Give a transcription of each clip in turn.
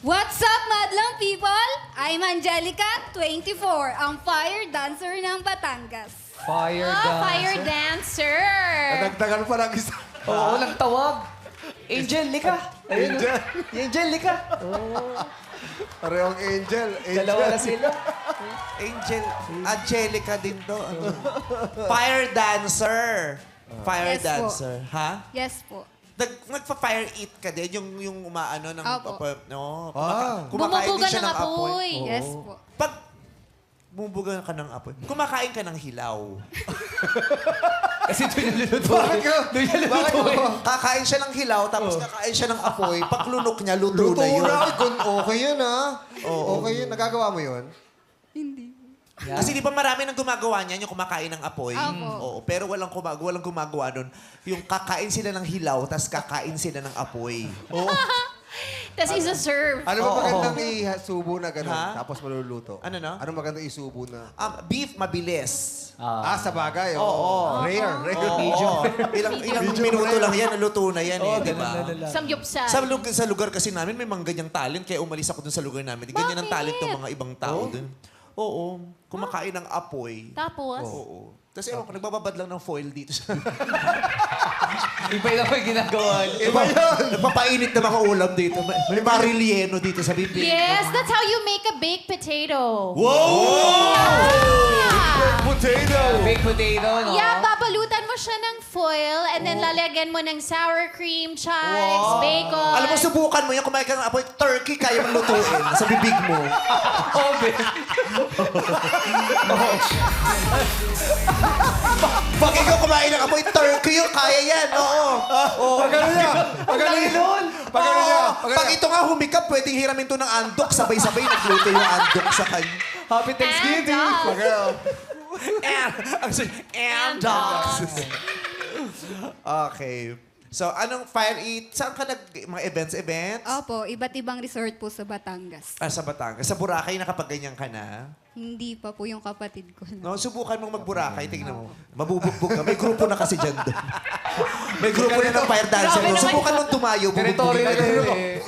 What's up, madlang people? I'm Angelica, 24, ang fire dancer ng Batangas. Fire dancer. Fire dancer. Nadagdagan pa ng isa. Oo, nagtawag. Angel, lika. Ayun, Angel. Angel, lika. Parehong Angel. Dalawa na sila. Angel, Angelica din to. Ano? Fire dancer. Fire Yes po. dancer. Ha? Yes po. Nagpa-fire eat ka din? Yung umaano ng... Opo. No, kumakain Bumubuga din siya ng apoy. Yes po. Pag bumubuga ka ng apoy, kumakain ka ng hilaw. Kasi ito yung luluto. Bakit ka? Bakit ka? Kakain siya ng hilaw, tapos kakain siya ng apoy. Paglunok niya, luto Luto na yun. na. Okay yun, ha? Okay yun. Nagagawa mo yun? Hindi. Kasi di ba marami nang gumagawa niyan, yung kumakain ng apoy? Opo. Oo, pero walang gumagawa nun. Yung kakain sila ng hilaw, tapos kakain sila ng apoy. Tapos isa-serve. Ano ba magandang isubo na gano'n? Ha? Tapos maluluto? Ano no? Ano magandang isubo na? Beef, mabilis. Sa bagay. Oo. Rare. Oo. Ilang minuto lang yan, naluto na yan eh, di ba? Samgyupsal. Sa lugar kasi namin, may mga ganyang talent, kaya umalis ako dun sa lugar namin. Ganyan ang talent ng mga ibang tao dun. Oo. Kumakain ng apoy. Tapos? Oo. Tapos ewan ko, nagbababad lang ng foil dito sa... Iba yung may ginagawa niya. Iba yun! Nagpapainit na mga ulam dito. May marilieno dito sa bibig. Yes, that's how you make a baked potato. Wow! Potato! Baked potato, no? Yeah, babalutan mo siya ng foil and then lalagyan mo ng sour cream, chives, bacon. Alam mo, subukan mo yan. Kumain ka ng apoy, turkey kaya mong lutuin sa bibig mo. Obe. Pag ikaw kumain ng apoy, turkey yun, kaya yan. Oo. Pagano niya? Pagano niya? Pagano niya? Pag ito nga humikap, pwedeng hiramin to ng andok. Sabay-sabay nagluto yung andok sa kanya. Happy Thanksgiving. And Pagano? And dogs. Okay. So, anong fire eat? Saan ka mga events? Opo, iba't ibang resort po sa Batangas. Sa Batangas. Sa Boracay, nakapagganyan ka na? Hindi pa po yung kapatid ko. No, subukan mong mag-Boracay. Tingnan mo. Mabubugbog ka. May grupo na kasi dyan doon. May grupo na ng fire dancer. No? Subukan mong tumayo. Territory na yun eh.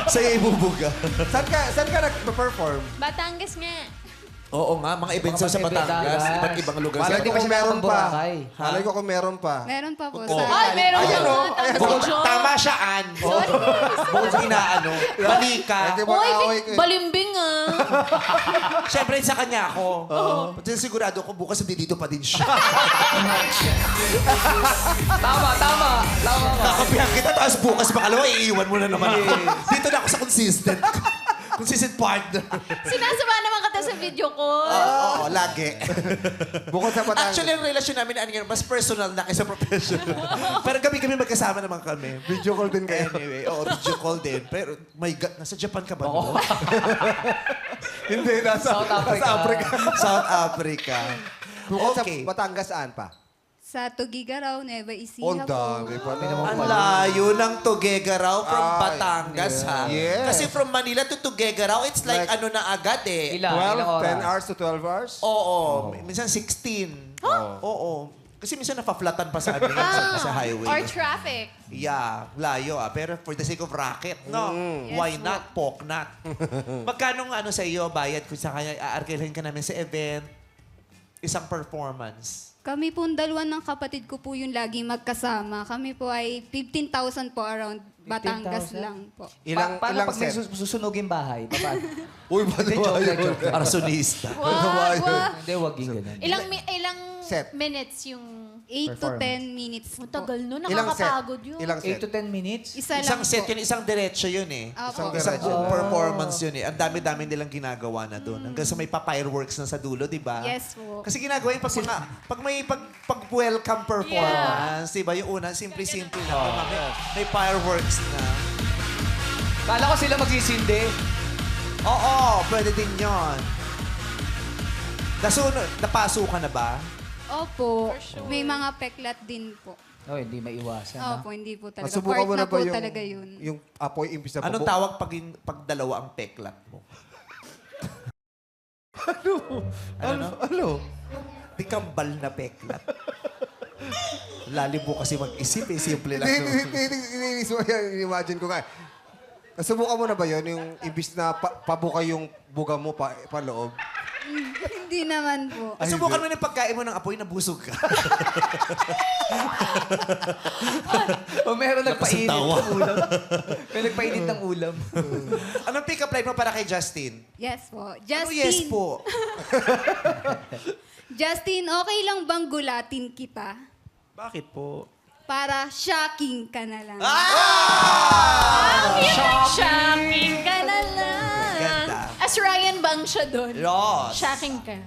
Sa'yo ibubuga. Saan ka nag-perform? Batangas nga. Oo nga, mga events sa Batangas. Iba't ibang lugar. Malay Hindi ko pa kung siya meron pa. Boracay. Malay ko kung meron pa. Meron pa po Oo. sa... Ay, meron Ayan, ka oh. nga. Tama siya, Ann. Bukod sa inaano. Balika. Hindi Uy, mag-away ko. balimbing ah. Siyempre, sa kanya ako. Pati sigurado ko bukas dito pa din siya. Tama ka. Kakapihan kita, tapos bukas makalawa, iiwan mo na naman ako. Dito na ako sa consistent. Consistent partner. Sinasama naman kita sa video ko. Oo, lagi. Bukod sa Batangas. Actually, ang relasyon namin, mas personal na kaysa professional. Pero gabi-gabi magkasama naman kami. Video call din kayo. Anyway, video call din. Pero, my God, nasa Japan ka ba? Oo. no? Hindi, South Africa. Nasa Africa. South Africa. Bukod sa Okay. Batangas, saan pa? Sa Tugigaraw, Nueva Ecija Ang po. dami pa naman. Ang layo ng Tuguegarao from Ay, Batangas, ha? yes. Kasi from Manila to Tuguegarao, it's like, Like- ano na agad eh. Ilang 10 oras? hours to 12 hours? Oo. Minsan 16. Oo. Kasi minsan napaflatan pa sa, sa highway. Or traffic. Yeah, layo pero for the sake of racket, no? Why Yes, not? Poke not. Magkano ano sa iyo bayad kung sa kanya aarkilahin ka namin sa event? Isang performance. Kami po dalawa ng kapatid ko po yung lagi magkasama. Kami po ay 15,000 po around Batangas 15,000? lang po. Paano Ilang pag may set? susunugin bahay? Paano? Uy, ba Hindi, joke lang. Arsonista. Wag, wag. Hindi, wag yung ganun. Ilang Set. minutes yung... 8 to Performance. 10 minutes po. Tagal no, Ilang set? nakakapagod yun. Ilang 8 set? to 10 minutes? Isa Isang lang set po. yun, isang diretso yun eh. Opo. Isang diretso. performance yun eh. Ang dami-dami nilang ginagawa na doon. Hanggang sa may pa-fireworks na sa dulo, di ba? Yes po. Kasi ginagawa yung pag may pag-welcome performance, di ba? Yung una, simple-simple lang. May fireworks na. Kala ko sila magsisindi. Oo, pwede din yun. Napaso ka na ba? Opo. May mga peklat din po. Oh, hindi maiwasan. ha? Opo, hindi po talaga. Nasubukan Part mo na na ba po yung, talaga yun. yung apoy imbis na Anong bubuk? tawag pag dalawa ang peklat mo? Ano? Di kambal na peklat. Lalim mo kasi mag-isip eh. Simple lang. Hindi, imagine ko nga. Nasubukan mo na ba yun? Yung ibis na pabuka yung buga mo pa loob? Hindi naman po. Subukan mo na yung pagkain mo ng apoy, nabusog ka. O meron nagpainit tawa. ng ulam. May nagpainit ng ulam. Anong pick-up line mo para kay Justin? Yes po. Ano Justin, yes po? Justin, okay lang bang gulatin kita? Bakit po? Para shocking ka na lang. Shocking ka na lang. Ganda. As Ryan Bang siya doon. Yes. Shocking ka.